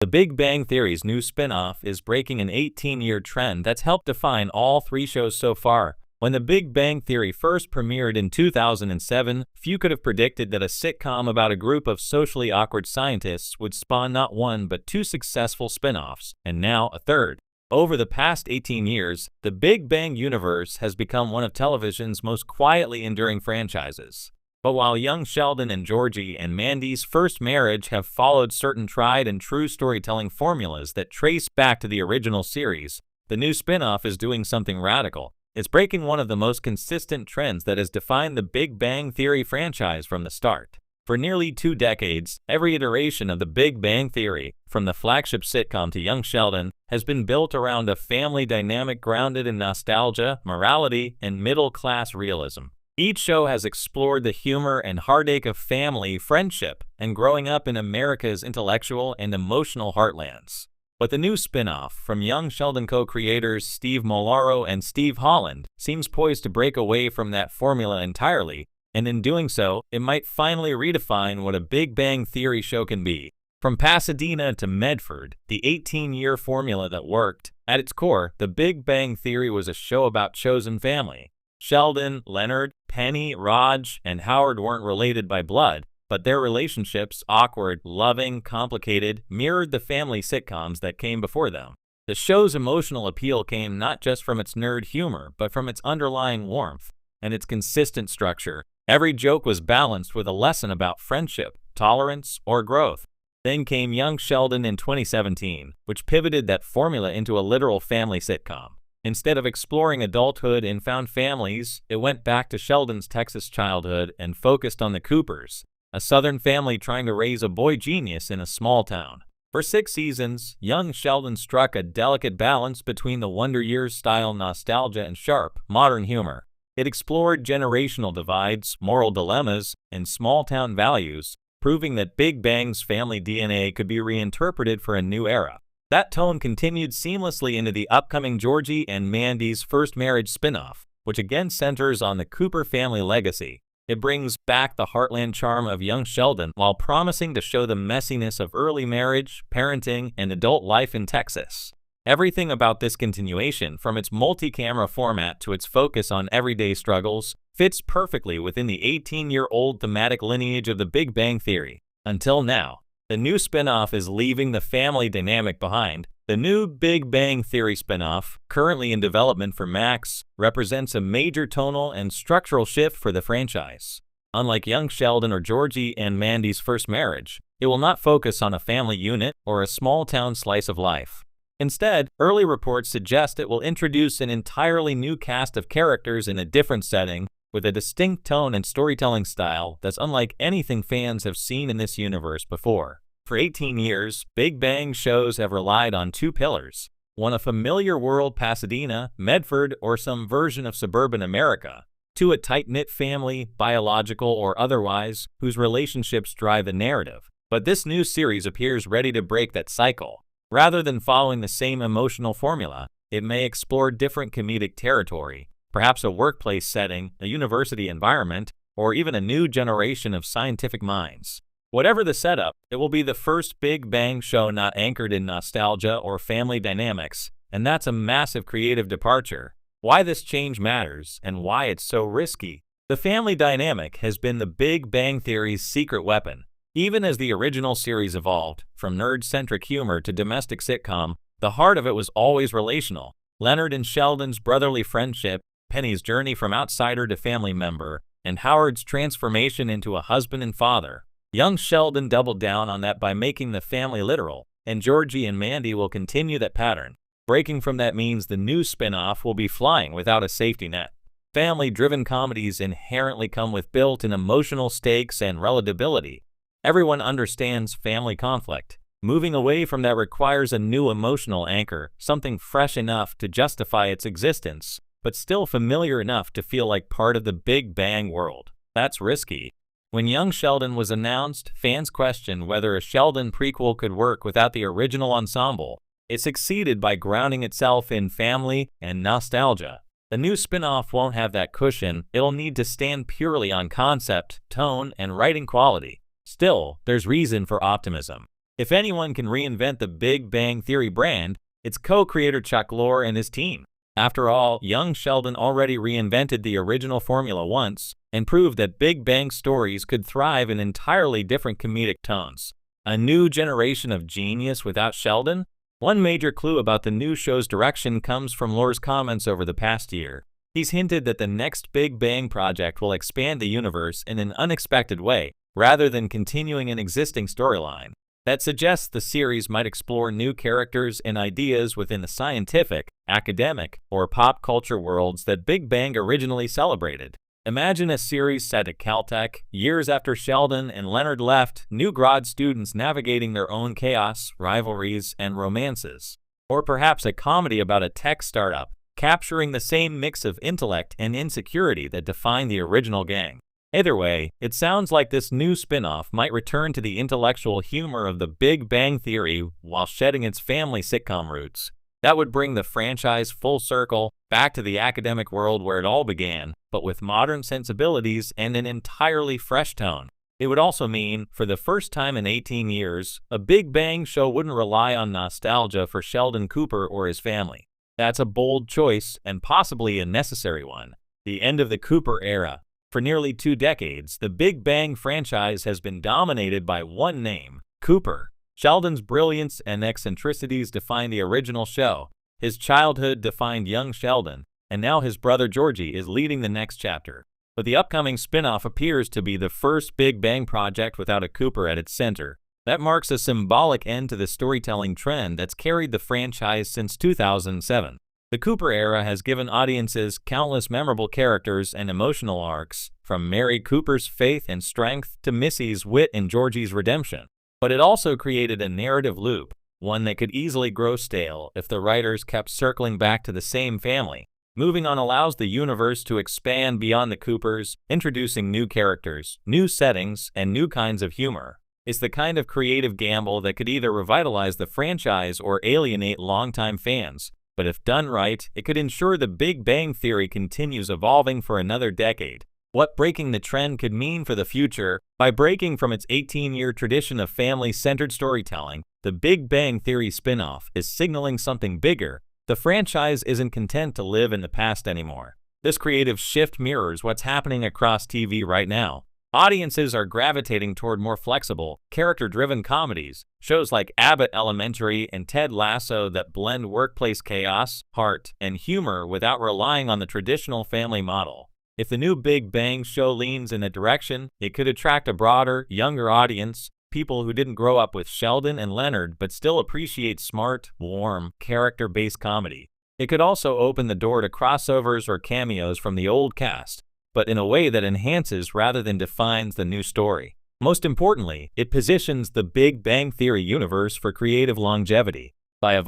Big Bang Theory's new spin-off is breaking an 18-year trend that's helped define all three shows so far. When The Big Bang Theory first premiered in 2007, few could have predicted that a sitcom about a group of socially awkward scientists would spawn not one but two successful spin-offs, and now a third. Over the past 18 years, The Big Bang universe has become one of television's most quietly enduring franchises. But while young Sheldon and Georgie and Mandy's first marriage have followed certain tried and true storytelling formulas that trace back to the original series, the new spin-off is doing something radical. It's breaking one of the most consistent trends that has defined the Big Bang Theory franchise from the start. For nearly 2 decades, every iteration of the Big Bang Theory, from the flagship sitcom to young Sheldon, has been built around a family dynamic grounded in nostalgia, morality, and middle-class realism. Each show has explored the humor and heartache of family, friendship, and growing up in America's intellectual and emotional heartlands. But the new spin-off from young Sheldon co-creators Steve Molaro and Steve Holland seems poised to break away from that formula entirely, and in doing so, it might finally redefine what a Big Bang Theory show can be. From Pasadena to Medford, the 18-year formula that worked, at its core, The Big Bang Theory was a show about chosen family. Sheldon, Leonard, Penny, Raj, and Howard weren't related by blood, but their relationships, awkward, loving, complicated, mirrored the family sitcoms that came before them. The show's emotional appeal came not just from its nerd humor, but from its underlying warmth and its consistent structure. Every joke was balanced with a lesson about friendship, tolerance, or growth. Then came young Sheldon in 2017, which pivoted that formula into a literal family sitcom. Instead of exploring adulthood in found families, it went back to Sheldon's Texas childhood and focused on the Coopers, a Southern family trying to raise a boy genius in a small town. For 6 seasons, young Sheldon struck a delicate balance between the Wonder Years-style nostalgia and sharp, modern humor. It explored generational divides, moral dilemmas, and small-town values, proving that Big Bang's family DNA could be reinterpreted for a new era. That tone continued seamlessly into the upcoming Georgie and Mandy's first marriage spin-off, which again centers on the Cooper family legacy. It brings back the heartland charm of young Sheldon while promising to show the messiness of early marriage, parenting, and adult life in Texas. Everything about this continuation, from its multi-camera format to its focus on everyday struggles, fits perfectly within the 18-year-old thematic lineage of the Big Bang Theory. Until now, the new spin-off is leaving the family dynamic behind. The new Big Bang Theory spin-off, currently in development for Max, represents a major tonal and structural shift for the franchise. Unlike young Sheldon or Georgie and Mandy's first marriage, it will not focus on a family unit or a small-town slice of life. Instead, early reports suggest it will introduce an entirely new cast of characters in a different setting, with a distinct tone and storytelling style that's unlike anything fans have seen in this universe before. For 18 years, Big Bang shows have relied on 2 pillars: one, a familiar world, Pasadena, Medford, or some version of suburban America; 2, a tight-knit family, biological or otherwise, whose relationships drive the narrative. But this new series appears ready to break that cycle. Rather than following the same emotional formula, it may explore different comedic territory, perhaps a workplace setting, a university environment, or even a new generation of scientific minds. Whatever the setup, it will be the first Big Bang show not anchored in nostalgia or family dynamics, and that's a massive creative departure. Why this change matters, and why it's so risky. The family dynamic has been the Big Bang Theory's secret weapon. Even as the original series evolved, from nerd-centric humor to domestic sitcom, the heart of it was always relational. Leonard and Sheldon's brotherly friendship, Penny's journey from outsider to family member, and Howard's transformation into a husband and father. Young Sheldon doubled down on that by making the family literal, and Georgie and Mandy will continue that pattern. Breaking from that means the new spin-off will be flying without a safety net. Family-driven comedies inherently come with built-in emotional stakes and relatability. Everyone understands family conflict. Moving away from that requires a new emotional anchor, something fresh enough to justify its existence, but still familiar enough to feel like part of the Big Bang world. That's risky. When young Sheldon was announced, fans questioned whether a Sheldon prequel could work without the original ensemble. It succeeded by grounding itself in family and nostalgia. The new spin-off won't have that cushion. It'll need to stand purely on concept, tone, and writing quality. Still, there's reason for optimism. If anyone can reinvent the Big Bang Theory brand, it's co-creator Chuck Lorre and his team. After all, young Sheldon already reinvented the original formula once and proved that Big Bang stories could thrive in entirely different comedic tones. A new generation of genius without Sheldon? One major clue about the new show's direction comes from Lorre's comments over the past year. He's hinted that the next Big Bang project will expand the universe in an unexpected way, rather than continuing an existing storyline. That suggests the series might explore new characters and ideas within the scientific, academic, or pop culture worlds that Big Bang originally celebrated. Imagine a series set at Caltech, years after Sheldon and Leonard left, new grad students navigating their own chaos, rivalries, and romances. Or perhaps a comedy about a tech startup, capturing the same mix of intellect and insecurity that defined the original gang. Either way, it sounds like this new spin-off might return to the intellectual humor of the Big Bang Theory while shedding its family sitcom roots. That would bring the franchise full circle, back to the academic world where it all began, but with modern sensibilities and an entirely fresh tone. It would also mean, for the first time in 18 years, a Big Bang show wouldn't rely on nostalgia for Sheldon Cooper or his family. That's a bold choice, and possibly a necessary one. The end of the Cooper era. For nearly 2 decades, the Big Bang franchise has been dominated by one name, Cooper. Sheldon's brilliance and eccentricities defined the original show, his childhood defined young Sheldon, and now his brother Georgie is leading the next chapter. But the upcoming spin-off appears to be the first Big Bang project without a Cooper at its center. That marks a symbolic end to the storytelling trend that's carried the franchise since 2007. The Cooper era has given audiences countless memorable characters and emotional arcs, from Mary Cooper's faith and strength to Missy's wit and Georgie's redemption. But it also created a narrative loop, one that could easily grow stale if the writers kept circling back to the same family. Moving on allows the universe to expand beyond the Coopers, introducing new characters, new settings, and new kinds of humor. It's the kind of creative gamble that could either revitalize the franchise or alienate longtime fans. But if done right, it could ensure the Big Bang Theory continues evolving for another decade. What breaking the trend could mean for the future? By breaking from its 18-year tradition of family-centered storytelling, the Big Bang Theory spin-off is signaling something bigger. The franchise isn't content to live in the past anymore. This creative shift mirrors what's happening across TV right now. Audiences are gravitating toward more flexible, character-driven comedies, shows like Abbott Elementary and Ted Lasso that blend workplace chaos, heart, and humor without relying on the traditional family model. If the new Big Bang show leans in that direction, it could attract a broader, younger audience, people who didn't grow up with Sheldon and Leonard but still appreciate smart, warm, character-based comedy. It could also open the door to crossovers or cameos from the old cast, but in a way that enhances rather than defines the new story. Most importantly, it positions the Big Bang Theory universe for creative longevity. By evolving